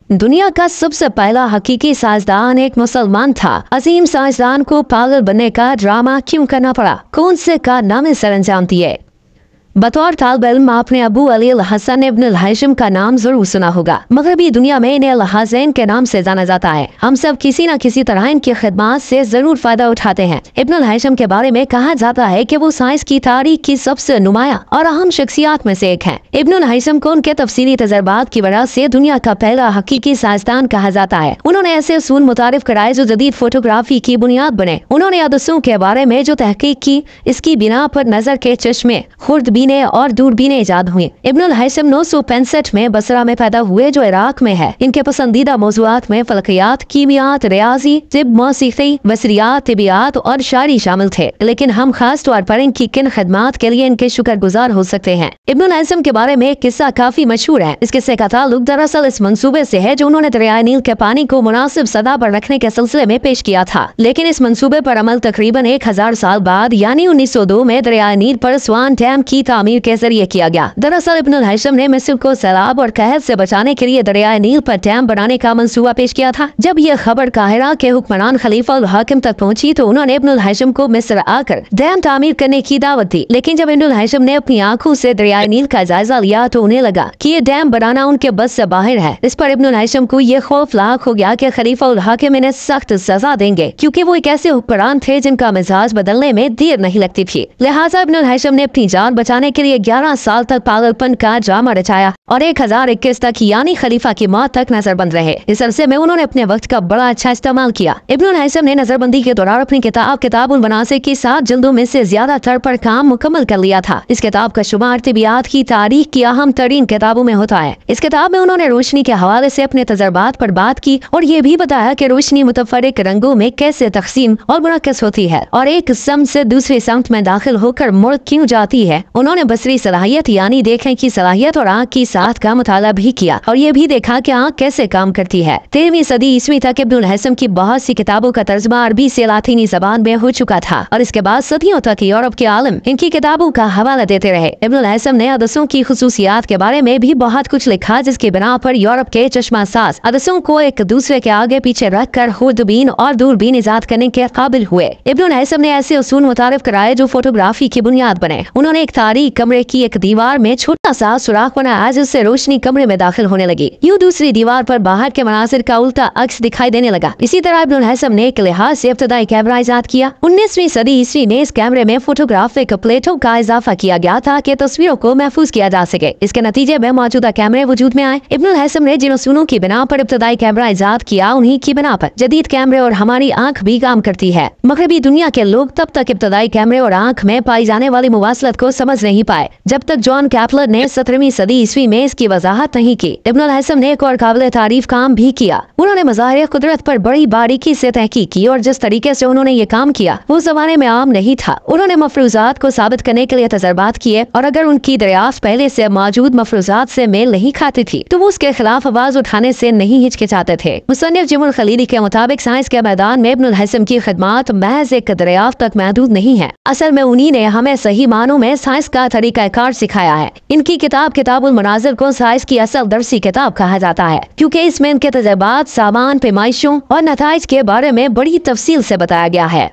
दुनिया का सबसे पहला हकीकी साइंसदान एक मुसलमान था। अजीम साइंसदान को पागल बनने का ड्रामा क्यों करना पड़ा? कौन से कारनामे सरअंजाम दिए? बतौर तालिब इल्म आपने अबू अली अल हसन इब्न अल हैशम का नाम जरूर सुना होगा। मगरबी दुनिया में इन्हें अल हसैन के नाम से जाना जाता है। हम सब किसी न किसी तरह इनकी खिदमत से जरूर फायदा उठाते हैं। इब्न अल हैशम के बारे में कहा जाता है कि वो साइंस की तारीख की सबसे नुमाया और अहम शख्सियात में से एक है। इब्न अल हैशम को उनके तफसीली तजर्बात की वजह से दुनिया का पहला हकीकी साइंसदान कहा जाता है। उन्होंने ऐसे असूल मुतारिफ कराए जो जदीद फोटोग्राफी की बुनियाद बने। उन्होंने अदसों के बारे में जो तहकीक की, इसकी बिना पर नजर के चश्मे, खुर्दबीने और दूरबीनें इजाद हुई। इब्न अल हैशम 965 में बसरा में पैदा हुए, जो इराक में है। इनके पसंदीदा मौज़ूआत में फलकियात, कीमियात, रियाजी, तिब, मौसीकी, बसरियात, तिबियात और शायरी शामिल थे। लेकिन हम खास तौर पर इनकी किन खदमात के लिए इनके शुक्रगुजार हो सकते हैं। इब्न अल हैशम के बारे में एक किस्सा काफी मशहूर है। इस किस्से का ताल्लुक दरअसल इस मंसूबे से है जो उन्होंने दरियाए नील के पानी को मुनासिब सतह पर रखने के सिलसिले में पेश किया था। लेकिन इस मंसूबे पर अमल तकरीबन 1000 साल बाद यानी 1902 में दरियाए नील पर स्वान डैम की तामीर के जरिए किया गया। दरअसल इब्न अल हैशम ने मिस्र को सैलाब और कहर से बचाने के लिए दरियाए नील पर डैम बनाने का मंसूबा पेश किया था। जब यह खबर काहिरा के हुक्मरान खलीफा उल हाकिम तक पहुंची तो उन्होंने इब्न अल हैशम को मिस्र आकर डैम तामीर करने की दावत दी। लेकिन जब इब्न अल हैशम ने अपनी आंखों से दरियाए नील का जायजा लिया तो उन्हें लगा कि ये डैम बनाना उनके बस से बाहर है। इस पर इब्न अल हैशम को यह खौफ लाक हो गया कि खलीफा उल हाकिम इन्हें सख्त सजा देंगे, क्योंकि वो एक ऐसे हुक्मरान थे जिनका मिजाज बदलने में देर नहीं लगती थी। लिहाजा इब्न अल हैशम ने अपनी जान बचाने के लिए 11 साल तक पागलपन का ड्रामा रचाया और 1021 तक यानी खलीफा की मौत तक नजरबंद रहे। इस अरसे में उन्होंने अपने वक्त का बड़ा अच्छा इस्तेमाल किया। इब्न अल हैशम ने नजरबंदी के दौरान अपनी किताबुल मनासिक की 7 जिल्दों में से ज्यादातर पर काम मुकम्मल कर लिया था। इस किताब का शुमार तिबियात की तारीख की अहम तरीन किताबों में होता है। इस किताब में उन्होंने रोशनी के हवाले से अपने तजर्बात पर बात की और ये भी बताया कि रोशनी मुतफर्रिक रंगों में कैसे तकसीम और मुनक्कस होती है और एक सम से दूसरी समत में दाखिल होकर मुड़ क्यों जाती है। उन्होंने बसरी सलाहियत यानी देखने की सलाहियत और आँख की साथ का मुताला भी किया और ये भी देखा कि आँख कैसे काम करती है। 13वीं सदी ईस्वी तक इब्न अल हैशम की बहुत सी किताबों का तर्जुमा अरबी से लातीनी जबान में हो चुका था और इसके बाद सदियों तक यूरोप के आलम इनकी किताबों का हवाला देते रहे। इब्न अल हैशम ने अदसों की खुसूसियात के बारे में भी बहुत कुछ लिखा, जिसकी बिना पर यूरोप के चश्मासाज अदसों को एक दूसरे के आगे पीछे रख कर खुर्दबीन और दूरबीन इजाद करने के काबिल हुए। इब्न अल हैशम ने ऐसे उसूल मुतारिफ कराए जो फोटोग्राफी की बुनियाद बने। उन्होंने एक तारीख कमरे की एक दीवार में छोटा सा सुराख बनाया जिससे रोशनी कमरे में दाखिल होने लगी। यूं दूसरी दीवार पर बाहर के मनासिर का उल्टा अक्स दिखाई देने लगा। इसी तरह इब्न अल हैशम ने एक लिहाज से इब्तदाई कैमरा इजाद किया। 19वीं सदी ईस्वी में इस कैमरे में फोटोग्राफिक प्लेटों का इजाफा किया गया था कि तस्वीरों को महफूज किया जा सके। इसके नतीजे में मौजूदा कैमरे वजूद में आए। इब्न अल हैशम ने जिन उसूलों की बिना पर इब्तदाई कैमरा इजाद किया, उन्हीं की बिना पर जदीद कैमरे और हमारी आँख भी काम करती है। मगरबी दुनिया के लोग तब तक इब्तदाई कैमरे और आँख में पाई जाने वाली मुवासलत को समझ नहीं पाए जब तक जॉन कैपलर ने 17वीं सदी ईस्वी में इसकी वजाहत नहीं की। इब्न अल हैशम ने एक और काबिल तारीफ काम भी किया। उन्होंने मज़ाहिर कुदरत पर बड़ी बारीकी से तहकीक की और जिस तरीके से उन्होंने ये काम किया वो जमाने में आम नहीं था। उन्होंने मफरूजात को साबित करने के लिए तजर्बात किए और अगर उनकी दरियाफ्त पहले से मौजूद मफरूजात से मेल नहीं खाती थी तो वो उसके खिलाफ आवाज उठाने से नहीं हिचकिचाते थे। मुसन्निफ जिमुल खलीली के मुताबिक साइंस के मैदान में इब्न अल हैशम की खिदमात महज एक दरियाफ्त तक महदूद नहीं है। असल में उन्हीं ने हमें सही मानों में साइंस का तरीकाकार सिखाया है। इनकी किताब किताबुल मनाजिर को साइंस की असल दरसी किताब कहा जाता है, क्योंकि इसमें इनके तजर्बात, सामान, पैमाइशों और नताइज के बारे में बड़ी तफसील से बताया गया है।